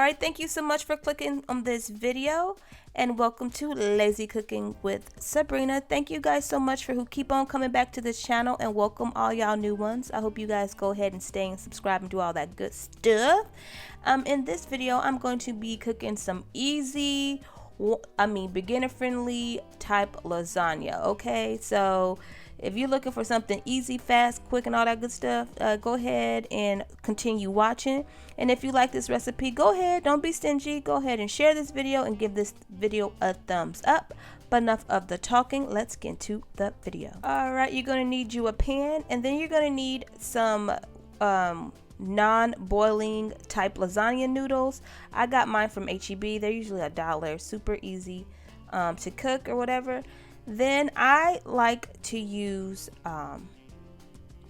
Alright, thank you so much for clicking on this video, and welcome to Lazy Cooking with Sabrina. Thank you guys so much for who keep on coming back to this channel, and welcome all y'all new ones. I hope you guys go ahead and stay and subscribe and do all that good stuff. In this video, I'm going to be cooking some easy, beginner friendly type lasagna. Okay, so if you're looking for something easy, fast, quick, and all that good stuff, go ahead and continue watching. And if you like this recipe, go ahead, don't be stingy, go ahead and share this video and give this video a thumbs up. But enough of the talking, let's get into the video. Alright, you're going to need you a pan, and then you're going to need some non-boiling type lasagna noodles. I got mine from HEB. They're usually $1, super easy to cook or whatever. Then I like to use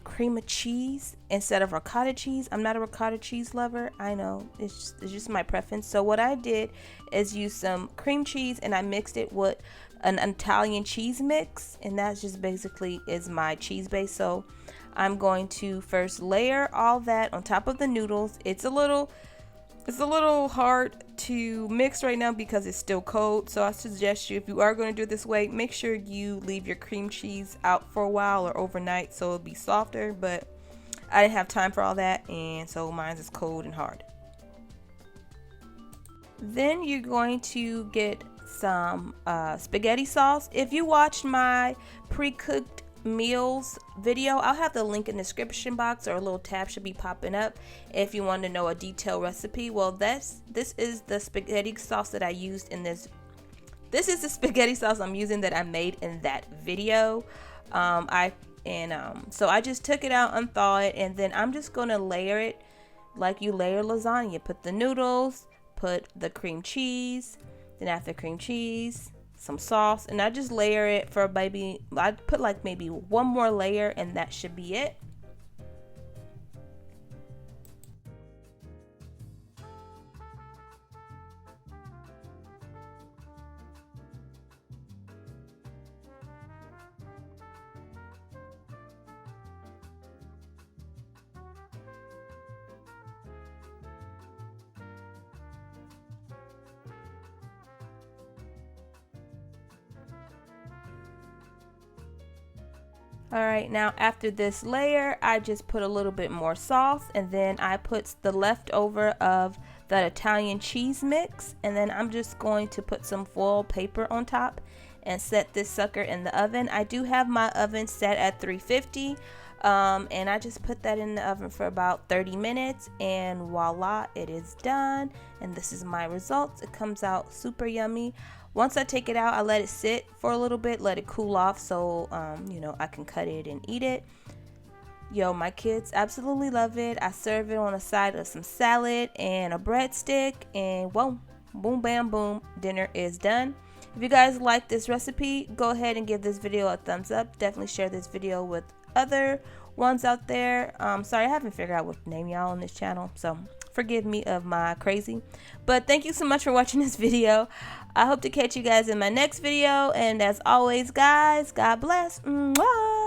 cream of cheese instead of ricotta cheese. I'm not a ricotta cheese lover. I know, it's just my preference. So what I did is use some cream cheese and I mixed it with an Italian cheese mix, and that just basically is my cheese base. So I'm going to first layer all that on top of the noodles. It's a little hard to mix right now because it's still cold, so I suggest you, if you are going to do it this way, make sure you leave your cream cheese out for a while or overnight so it'll be softer. But I didn't have time for all that, and so mine is cold and hard. Then you're going to get some spaghetti sauce. If you watched my pre-cooked meals video, I'll have the link in the description box, or a little tab should be popping up if you want to know a detailed recipe. Well, this is the spaghetti sauce that I used in this. This is the spaghetti sauce I'm using that I made in that video. So I just took it out, unthaw it, and then I'm just gonna layer it like you layer lasagna. Put the noodles, put the cream cheese, then after cream cheese, some sauce, and I just layer it for maybe, I put like maybe one more layer, and that should be it. Alright, now after this layer, I just put a little bit more sauce, and then I put the leftover of that Italian cheese mix, and then I'm just going to put some foil paper on top and set this sucker in the oven. I do have my oven set at 350, and I just put that in the oven for about 30 minutes, and voila, it is done. And this is my results. It comes out super yummy. Once I take it out, I let it sit for a little bit, let it cool off, so I can cut it and eat it. Yo, my kids absolutely love it. I serve it on a side of some salad and a breadstick, and whoa, boom, bam, boom, dinner is done. If you guys like this recipe, go ahead and give this video a thumbs up. Definitely share this video with other ones out there. Sorry, I haven't figured out what to name y'all on this channel, so forgive me of my crazy. But thank you so much for watching this video. I hope to catch you guys in my next video, and as always, guys, God bless. Mwah!